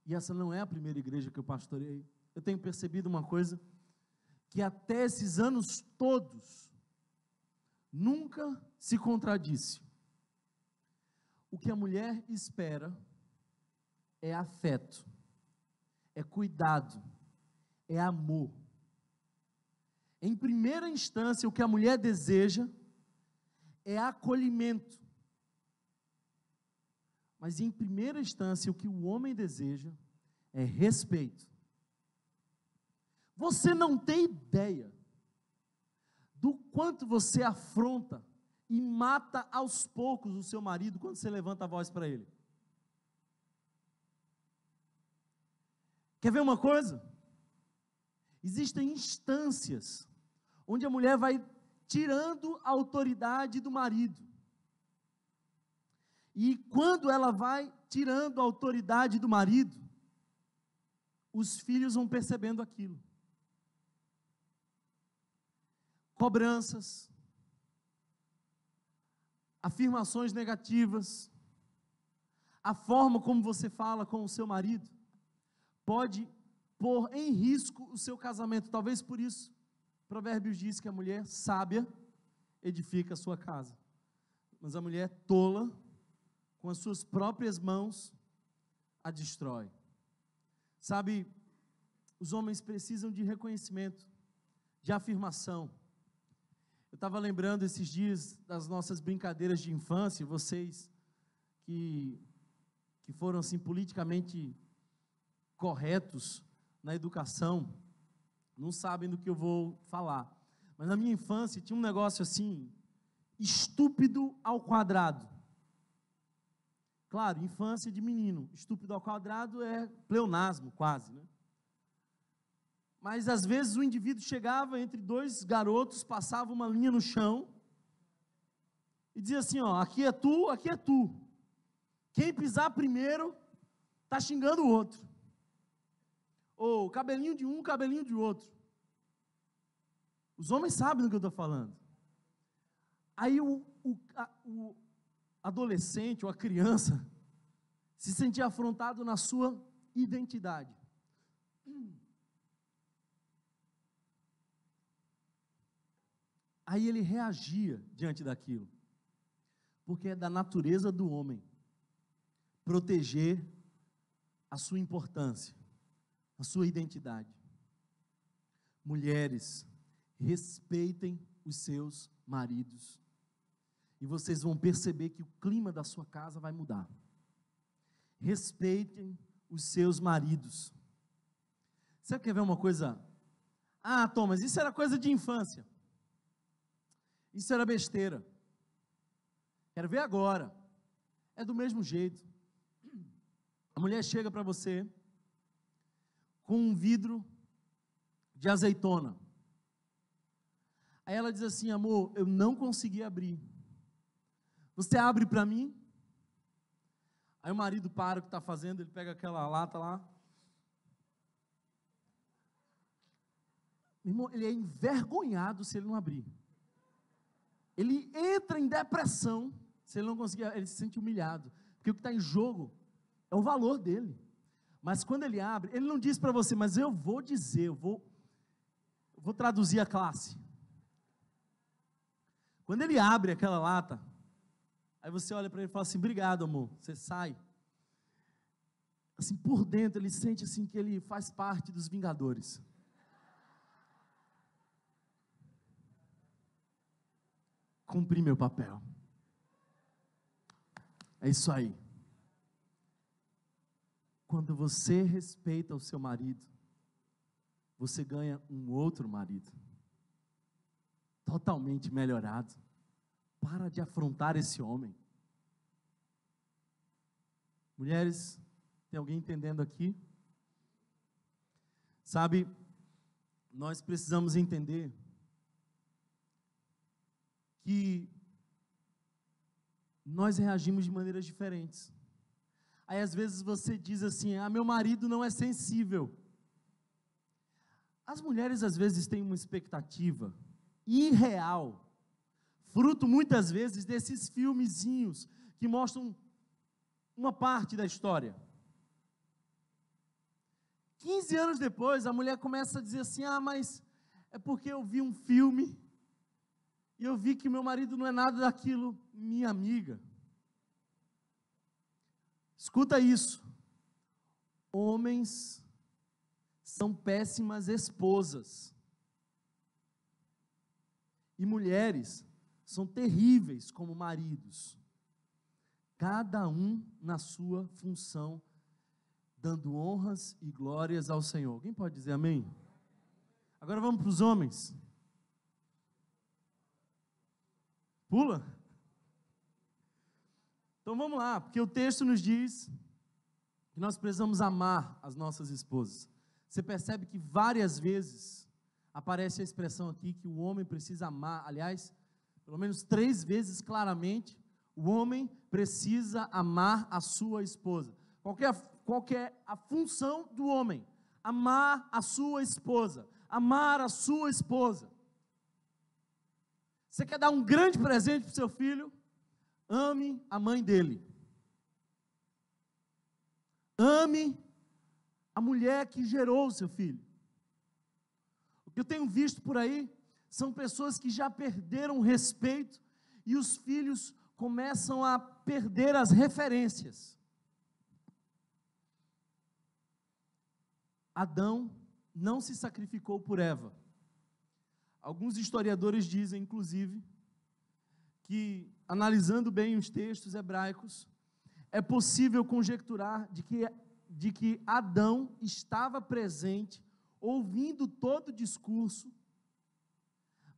e essa não é a primeira igreja que eu pastorei, eu tenho percebido uma coisa, que até esses anos todos, nunca se contradisse. O que a mulher espera é afeto, é cuidado, é amor. Em primeira instância, o que a mulher deseja é acolhimento. Mas em primeira instância, o que o homem deseja é respeito. Você não tem ideia do quanto você afronta e mata aos poucos o seu marido quando você levanta a voz para ele. Quer ver uma coisa? Existem instâncias onde a mulher vai tirando a autoridade do marido. E quando ela vai tirando a autoridade do marido, os filhos vão percebendo aquilo. Cobranças, afirmações negativas, a forma como você fala com o seu marido, pode pôr em risco o seu casamento. Talvez por isso, Provérbios diz que a mulher sábia edifica a sua casa. Mas a mulher tola, com as suas próprias mãos, a destrói. Sabe, os homens precisam de reconhecimento, de afirmação. Eu estava lembrando esses dias das nossas brincadeiras de infância, vocês que foram assim politicamente corretos na educação, não sabem do que eu vou falar. Mas na minha infância tinha um negócio assim, estúpido ao quadrado. Claro, infância de menino, estúpido ao quadrado é pleonasmo quase, né? Mas às vezes o indivíduo chegava entre dois garotos, passava uma linha no chão e dizia assim, ó, aqui é tu, aqui é tu. Quem pisar primeiro está xingando o outro. Ou cabelinho de um, cabelinho de outro. Os homens sabem do que eu estou falando. Aí o adolescente ou a criança se sentia afrontado na sua identidade. Aí ele reagia diante daquilo, porque é da natureza do homem proteger a sua importância, a sua identidade. Mulheres, respeitem os seus maridos, e vocês vão perceber que o clima da sua casa vai mudar. Respeitem os seus maridos. Você quer ver uma coisa? Ah, Tom, mas isso era coisa de infância. Isso era besteira. Quero ver agora. É do mesmo jeito. A mulher chega para você com um vidro de azeitona. Aí ela diz assim, amor, eu não consegui abrir. Você abre para mim? Aí o marido para o que está fazendo, ele pega aquela lata lá. Irmão, ele é envergonhado se ele não abrir. Ele entra em depressão se ele não conseguir, ele se sente humilhado. Porque o que está em jogo é o valor dele. Mas quando ele abre, ele não diz para você, mas eu vou dizer, eu vou traduzir a classe. Quando ele abre aquela lata, aí você olha para ele e fala assim, obrigado amor, você sai. Assim, por dentro ele sente assim que ele faz parte dos Vingadores. Cumpri meu papel. É isso aí. Quando você respeita o seu marido, você ganha um outro marido, totalmente melhorado. Para de afrontar esse homem. Mulheres, tem alguém entendendo aqui? Sabe, nós precisamos entender que nós reagimos de maneiras diferentes. Aí às vezes você diz assim, meu marido não é sensível. As mulheres às vezes têm uma expectativa irreal, fruto muitas vezes desses filmezinhos que mostram uma parte da história. 15 anos depois, a mulher começa a dizer assim, mas é porque eu vi um filme e eu vi que meu marido não é nada daquilo, minha amiga. Escuta isso. Homens são péssimas esposas. E mulheres são terríveis como maridos. Cada um na sua função, dando honras e glórias ao Senhor. Alguém pode dizer amém? Agora vamos para os homens. Pula? Então vamos lá, porque o texto nos diz que nós precisamos amar as nossas esposas. Você percebe que várias vezes aparece a expressão aqui que o homem precisa amar, aliás, pelo menos 3 vezes claramente, o homem precisa amar a sua esposa. Qual que é a função do homem? Amar a sua esposa, amar a sua esposa. Você quer dar um grande presente para o seu filho? Ame a mãe dele. Ame a mulher que gerou o seu filho. O que eu tenho visto por aí São pessoas que já perderam o respeito e os filhos começam a perder as referências. Adão não se sacrificou por Eva. Alguns historiadores dizem, inclusive, que, analisando bem os textos hebraicos, é possível conjecturar de que Adão estava presente, ouvindo todo o discurso,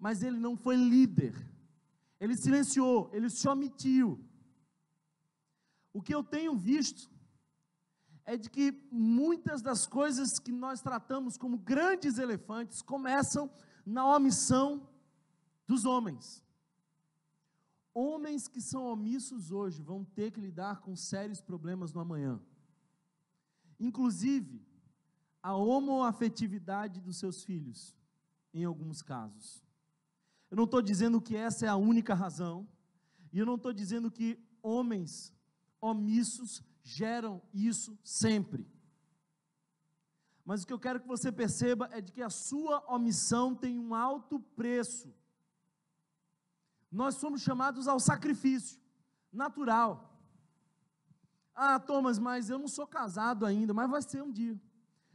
mas ele não foi líder, ele silenciou, ele se omitiu. O que eu tenho visto é de que muitas das coisas que nós tratamos como grandes elefantes começam na omissão dos homens. Homens que são omissos hoje vão ter que lidar com sérios problemas no amanhã. Inclusive, a homoafetividade dos seus filhos, em alguns casos. Eu não estou dizendo que essa é a única razão, e eu não estou dizendo que homens omissos geram isso sempre. Mas o que eu quero que você perceba é de que a sua omissão tem um alto preço. Nós somos chamados ao sacrifício natural. Ah, Thomas, mas eu não sou casado ainda, mas vai ser um dia.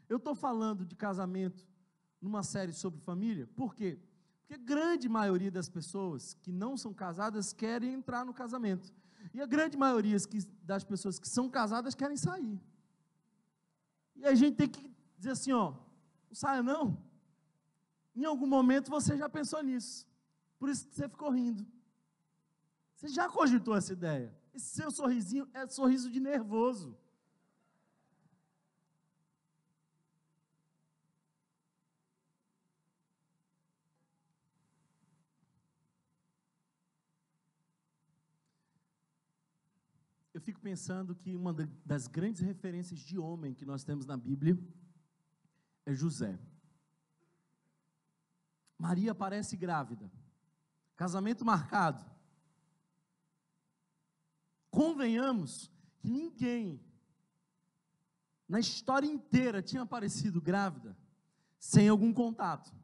Eu estou falando de casamento numa série sobre família, por quê? Porque a grande maioria das pessoas que não são casadas querem entrar no casamento. E a grande maioria das pessoas que são casadas querem sair. E a gente tem que dizer assim, ó, não saia não. Em algum momento você já pensou nisso. Por isso que você ficou rindo. Você já cogitou essa ideia. Esse seu sorrisinho é sorriso de nervoso. Eu fico pensando que uma das grandes referências de homem que nós temos na Bíblia é José. Maria aparece grávida, casamento marcado. Convenhamos que ninguém na história inteira tinha aparecido grávida sem algum contato.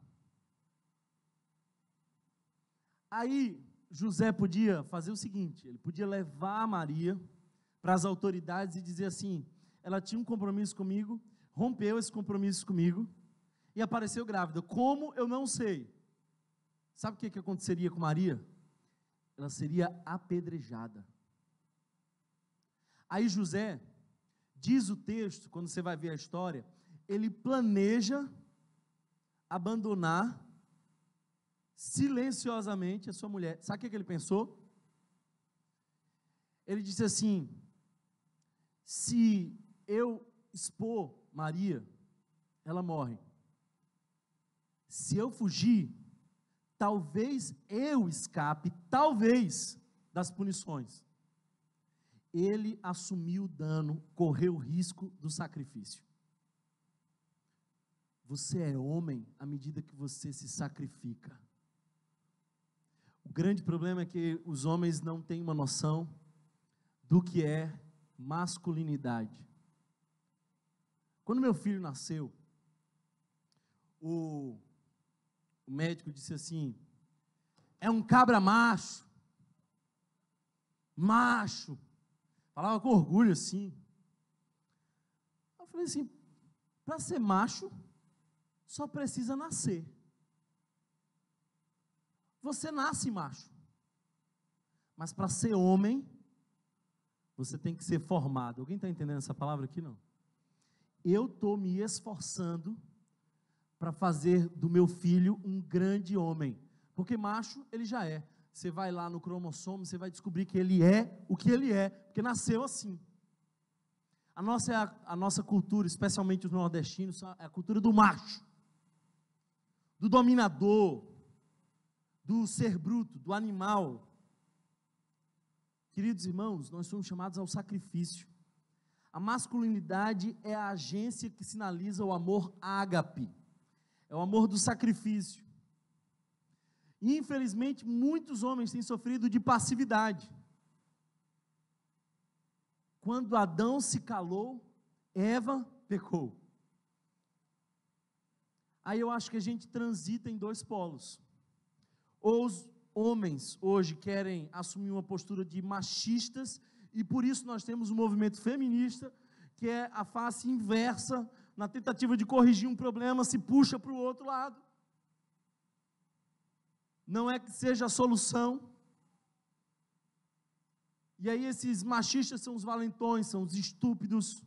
Aí José podia fazer o seguinte, ele podia levar Maria para as autoridades e dizer assim, ela tinha um compromisso comigo, rompeu esse compromisso comigo e apareceu grávida. Como? Eu não sei. Sabe o que aconteceria com Maria? Ela seria apedrejada. Aí José, diz o texto, quando você vai ver a história, ele planeja abandonar silenciosamente a sua mulher. Sabe o que ele pensou? Ele disse assim, se eu expor Maria, ela morre. Se eu fugir, talvez eu escape, talvez, das punições. Ele assumiu o dano, correu o risco do sacrifício. Você é homem à medida que você se sacrifica. O grande problema é que os homens não têm uma noção do que é masculinidade. Quando meu filho nasceu, o médico disse assim, é um cabra macho, falava com orgulho assim. Eu falei assim, para ser macho, só precisa nascer. Você nasce macho, mas para ser homem, você tem que ser formado. Alguém está entendendo essa palavra aqui? Não. Eu estou me esforçando para fazer do meu filho um grande homem, porque macho ele já é. Você vai lá no cromossomo, você vai descobrir que ele é o que ele é, porque nasceu assim. A nossa cultura, especialmente os nordestinos, é a cultura do macho, do dominador, do ser bruto, do animal. Queridos irmãos, nós somos chamados ao sacrifício. A masculinidade é a agência que sinaliza o amor ágape, é o amor do sacrifício. E infelizmente muitos homens têm sofrido de passividade. Quando Adão se calou, Eva pecou. Aí eu acho que a gente transita em dois polos. Ou os homens hoje querem assumir uma postura de machistas, e por isso nós temos um movimento feminista, que é a face inversa, na tentativa de corrigir um problema, se puxa para o outro lado. Não é que seja a solução. E aí esses machistas são os valentões, são os estúpidos,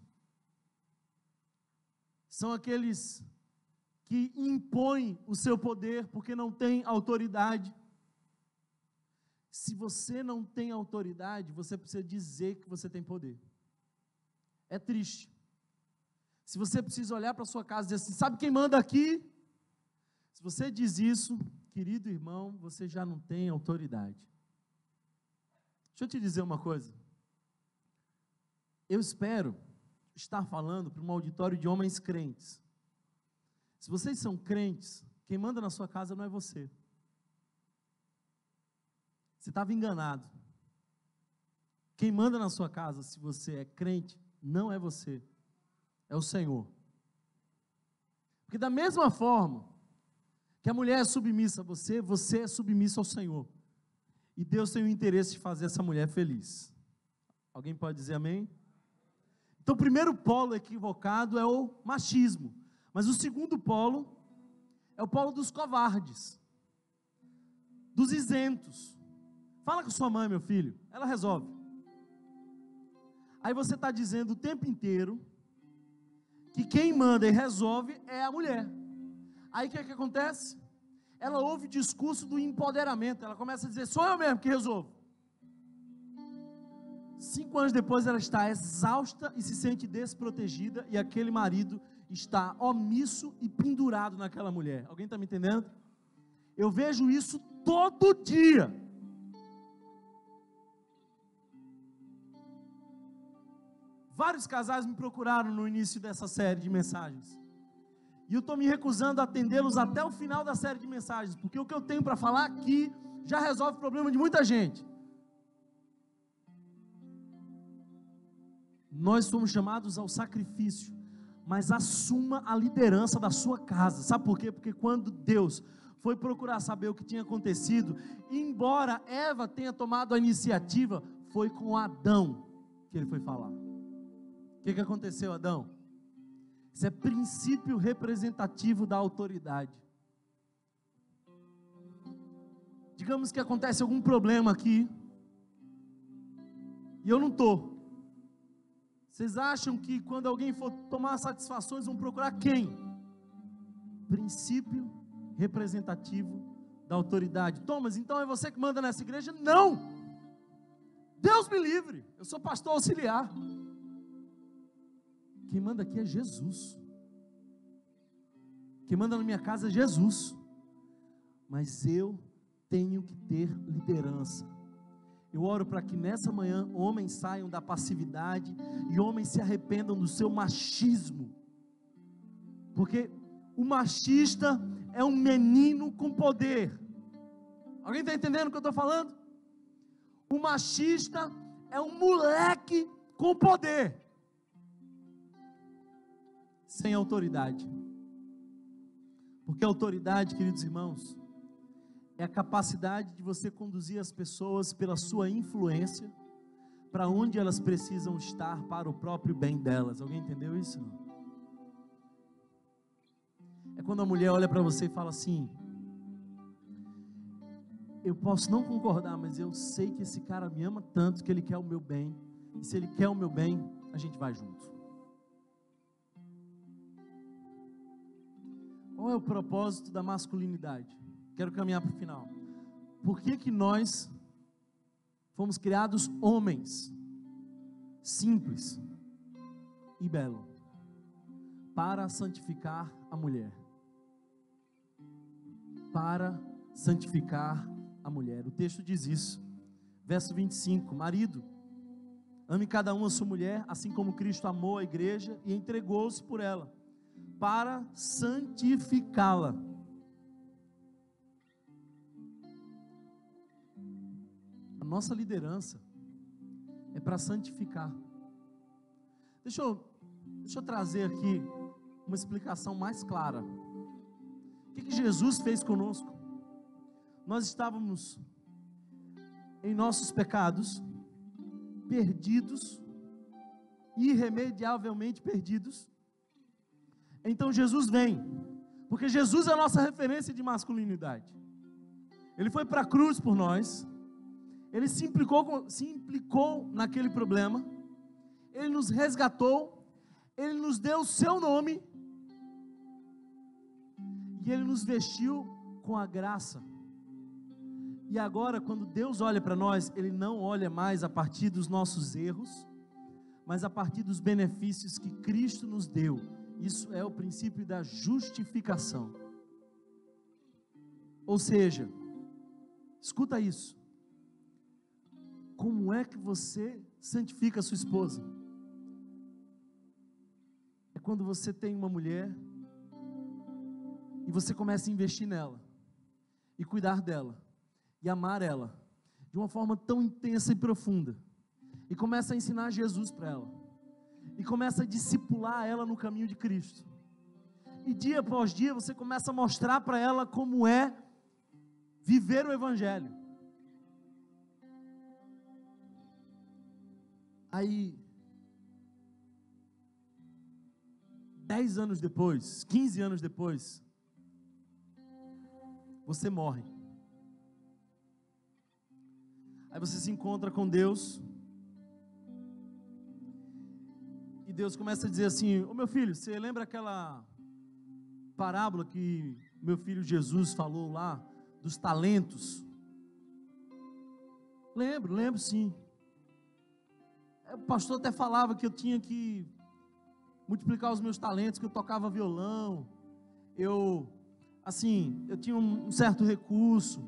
são aqueles que impõem o seu poder porque não têm autoridade. Se você não tem autoridade, você precisa dizer que você tem poder. É triste. Se você precisa olhar para a sua casa e dizer assim, sabe quem manda aqui? Se você diz isso, querido irmão, você já não tem autoridade. Deixa eu te dizer uma coisa. Eu espero estar falando para um auditório de homens crentes. Se vocês são crentes, quem manda na sua casa não é você. Você estava enganado. Quem manda na sua casa, se você é crente, não é você, é o Senhor. Porque da mesma forma que a mulher é submissa a você, você é submisso ao Senhor. E Deus tem o interesse de fazer essa mulher feliz. Alguém pode dizer amém? Então o primeiro polo equivocado é o machismo. Mas o segundo polo é o polo dos covardes, dos isentos. Fala com sua mãe, meu filho, ela resolve. Aí você está dizendo o tempo inteiro que quem manda e resolve é a mulher. Aí o que acontece? Ela ouve o discurso do empoderamento, ela começa a dizer, sou eu mesmo que resolvo. 5 anos depois ela está exausta e se sente desprotegida, e aquele marido está omisso e pendurado naquela mulher. Alguém está me entendendo? Eu vejo isso todo dia. Vários casais me procuraram no início dessa série de mensagens. E eu estou me recusando a atendê-los até o final da série de mensagens, porque o que eu tenho para falar aqui já resolve o problema de muita gente. Nós somos chamados ao sacrifício, mas assuma a liderança da sua casa. Sabe por quê? Porque quando Deus foi procurar saber o que tinha acontecido, embora Eva tenha tomado a iniciativa, foi com Adão que ele foi falar. O que aconteceu, Adão? Isso é princípio representativo da autoridade. Digamos que acontece algum problema aqui, e eu não estou. Vocês acham que quando alguém for tomar satisfações, vão procurar quem? Princípio representativo da autoridade. Thomas, então é você que manda nessa igreja? Não! Deus me livre, eu sou pastor auxiliar. Quem manda aqui é Jesus. Quem manda na minha casa é Jesus. Mas eu tenho que ter liderança. Eu oro para que nessa manhã homens saiam da passividade e homens se arrependam do seu machismo. Porque o machista é um menino com poder. Alguém está entendendo o que eu estou falando? O machista é um moleque com poder, sem autoridade. Porque a autoridade, queridos irmãos, é a capacidade de você conduzir as pessoas pela sua influência para onde elas precisam estar para o próprio bem delas. Alguém entendeu isso? É quando a mulher olha para você e fala assim, eu posso não concordar, mas eu sei que esse cara me ama tanto que ele quer o meu bem, e se ele quer o meu bem, a gente vai junto. Qual é o propósito da masculinidade? Quero caminhar para o final. Por que nós fomos criados homens, simples e belo? Para santificar a mulher. Para santificar a mulher. O texto diz isso. Verso 25. Marido, ame cada um a sua mulher, assim como Cristo amou a igreja e entregou-se por ela, para santificá-la. A nossa liderança é para santificar. Deixa eu trazer aqui uma explicação mais clara. O que Jesus fez conosco? nós estávamos em nossos pecados, perdidos, irremediavelmente perdidos. Então Jesus vem, porque Jesus é a nossa referência de masculinidade. Ele foi para a cruz por nós, Ele se implicou naquele problema, Ele nos resgatou, Ele nos deu o seu nome, e Ele nos vestiu com a graça. E agora, quando Deus olha para nós, Ele não olha mais a partir dos nossos erros, mas a partir dos benefícios que Cristo nos deu. Isso é o princípio da justificação. Ou seja, escuta isso. Como é que você santifica a sua esposa? É quando você tem uma mulher e você começa a investir nela, e cuidar dela, e amar ela, de uma forma tão intensa e profunda, e começa a ensinar Jesus para ela, e começa a discipular ela no caminho de Cristo, e dia após dia você começa a mostrar para ela como é viver o Evangelho. Aí, 10 anos depois, 15 anos depois, você morre. Aí você se encontra com Deus, e Deus começa a dizer assim: ô meu filho, você lembra aquela parábola que meu filho Jesus falou lá, dos talentos? Lembro sim. O pastor até falava que eu tinha que multiplicar os meus talentos, que eu tocava violão, eu tinha um certo recurso,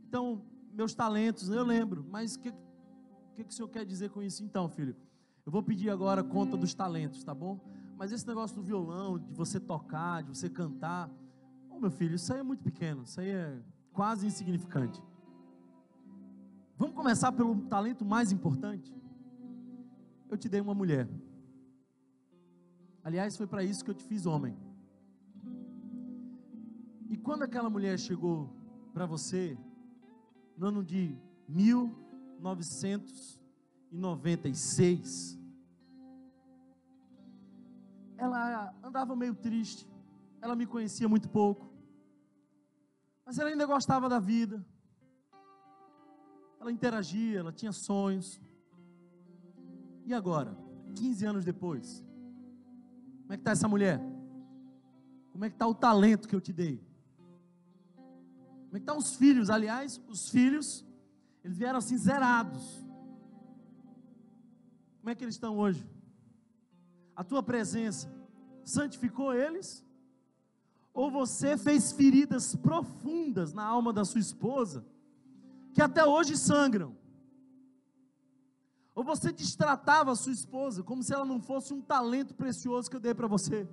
então, meus talentos, eu lembro, mas o que o senhor quer dizer com isso? Então, filho, eu vou pedir agora conta dos talentos, tá bom? Mas esse negócio do violão, de você tocar, de você cantar, meu filho, isso aí é muito pequeno, isso aí é quase insignificante. Vamos começar pelo talento mais importante? Eu te dei uma mulher. Aliás, foi para isso que eu te fiz homem. E quando aquela mulher chegou para você, no ano de 1996, ela andava meio triste, ela me conhecia muito pouco, mas ela ainda gostava da vida, ela interagia, ela tinha sonhos. E agora, 15 anos depois, como é que está essa mulher? Como é que está o talento que eu te dei? Como é que estão os filhos? Aliás, os filhos, eles vieram assim zerados. Como é que eles estão hoje? A tua presença santificou eles? Ou você fez feridas profundas na alma da sua esposa, que até hoje sangram? Ou você destratava a sua esposa como se ela não fosse um talento precioso que eu dei para você?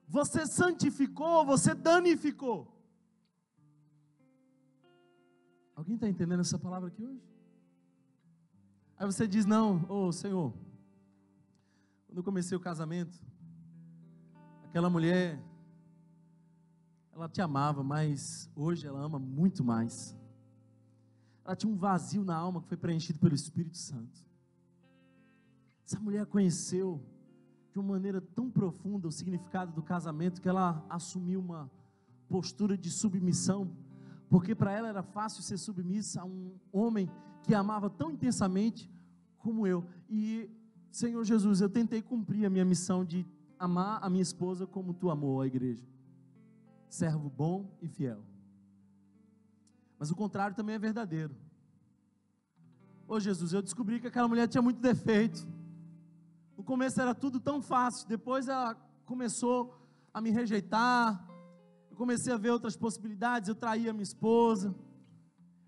Você santificou ou você danificou? Alguém está entendendo essa palavra aqui hoje? Aí você diz: não, Senhor, quando eu comecei o casamento, aquela mulher, ela te amava, mas hoje ela ama muito mais. Ela tinha um vazio na alma que foi preenchido pelo Espírito Santo. Essa mulher conheceu de uma maneira tão profunda o significado do casamento, que ela assumiu uma postura de submissão, porque para ela era fácil ser submissa a um homem que amava tão intensamente como eu. E, Senhor Jesus, eu tentei cumprir a minha missão de amar a minha esposa como tu amou a igreja, servo bom e fiel. Mas o contrário também é verdadeiro. Jesus, eu descobri que aquela mulher tinha muito defeito. No começo era tudo tão fácil, depois ela começou a me rejeitar, eu comecei a ver outras possibilidades, eu traía minha esposa,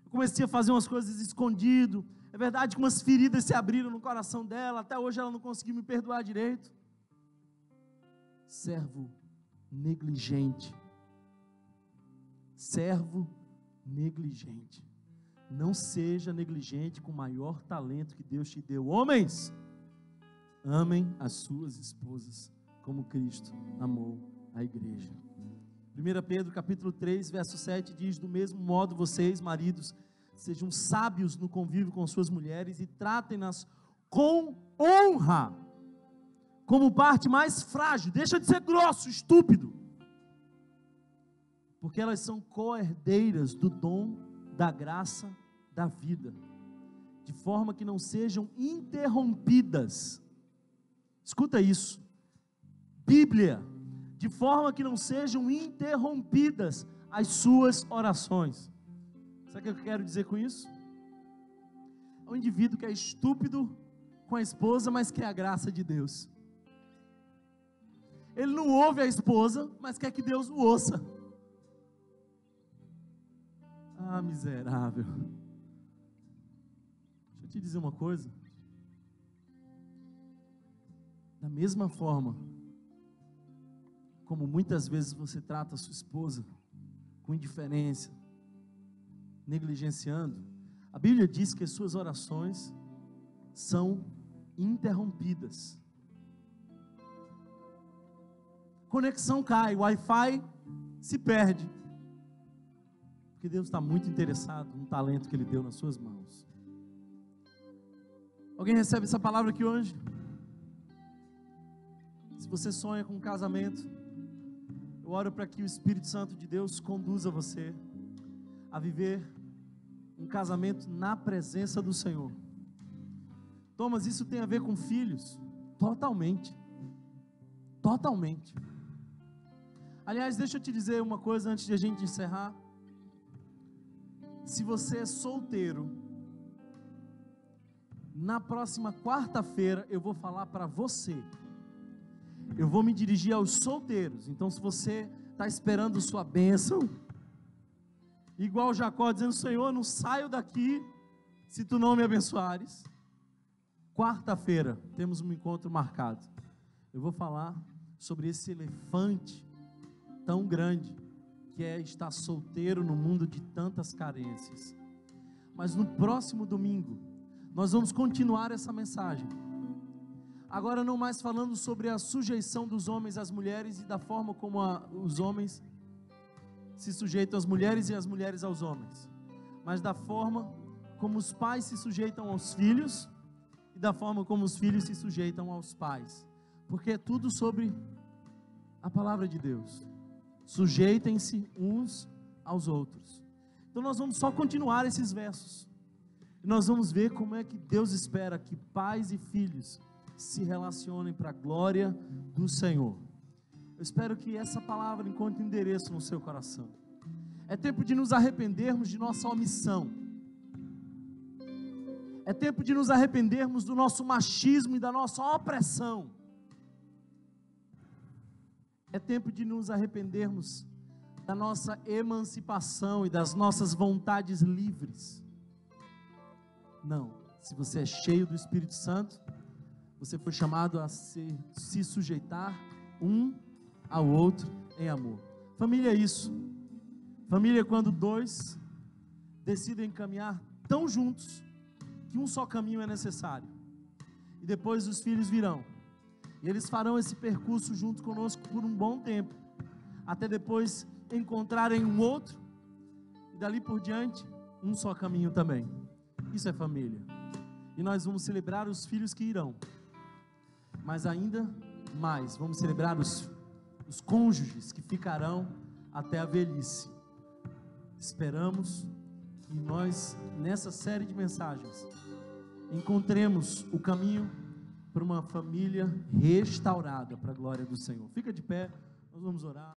eu comecei a fazer umas coisas escondido. É verdade que umas feridas se abriram no coração dela, até hoje ela não conseguiu me perdoar direito. Servo negligente. Servo negligente. Não seja negligente com o maior talento que Deus te deu. Homens, amem as suas esposas como Cristo amou a igreja. 1 Pedro capítulo 3, verso 7 diz: do mesmo modo vocês, maridos, sejam sábios no convívio com suas mulheres e tratem-nas com honra, como parte mais frágil. Deixa de ser grosso, estúpido, porque elas são co-herdeiras do dom da graça da vida, de forma que não sejam interrompidas. Escuta isso, Bíblia, de forma que não sejam interrompidas as suas orações. Sabe o que eu quero dizer com isso? É um indivíduo que é estúpido com a esposa, mas quer a graça de Deus. Ele não ouve a esposa, mas quer que Deus o ouça. Ah, miserável. Deixa eu te dizer uma coisa. Da mesma forma como muitas vezes você trata a sua esposa com indiferença, negligenciando, a Bíblia diz que as suas orações são interrompidas. Conexão cai, o Wi-Fi se perde, porque Deus está muito interessado no talento que Ele deu nas suas mãos. Alguém recebe essa palavra aqui hoje? Se você sonha com um casamento, eu oro para que o Espírito Santo de Deus conduza você a viver um casamento na presença do Senhor. Thomas, isso tem a ver com filhos? Totalmente. Totalmente. Aliás, deixa eu te dizer uma coisa antes de a gente encerrar. Se você é solteiro, na próxima quarta-feira eu vou falar para você. Eu vou me dirigir aos solteiros. Então, se você está esperando sua bênção, igual Jacó dizendo: Senhor, não saio daqui se tu não me abençoares. Quarta-feira temos um encontro marcado. Eu vou falar sobre esse elefante tão grande que é estar solteiro no mundo de tantas carências. Mas no próximo domingo nós vamos continuar essa mensagem. Agora não mais falando sobre a sujeição dos homens às mulheres e da forma como os homens se sujeitam às mulheres e as mulheres aos homens, mas da forma como os pais se sujeitam aos filhos e da forma como os filhos se sujeitam aos pais, porque é tudo sobre a palavra de Deus. Sujeitem-se uns aos outros. Então nós vamos só continuar esses versos e nós vamos ver como é que Deus espera que pais e filhos se relacionem para a glória do Senhor. Eu espero que essa palavra encontre endereço no seu coração. É tempo de nos arrependermos de nossa omissão. É tempo de nos arrependermos do nosso machismo e da nossa opressão. É tempo de nos arrependermos da nossa emancipação e das nossas vontades livres. Não, se você é cheio do Espírito Santo, você foi chamado a se sujeitar um ao outro em amor. Família é isso. Família é quando dois decidem caminhar tão juntos que um só caminho é necessário. E depois os filhos virão. E eles farão esse percurso junto conosco por um bom tempo, até depois encontrarem um outro, e dali por diante, um só caminho também. Isso é família. E nós vamos celebrar os filhos que irão, mas ainda mais, vamos celebrar os cônjuges que ficarão até a velhice. Esperamos que nós, nessa série de mensagens, encontremos o caminho para uma família restaurada para a glória do Senhor. Fica de pé, nós vamos orar.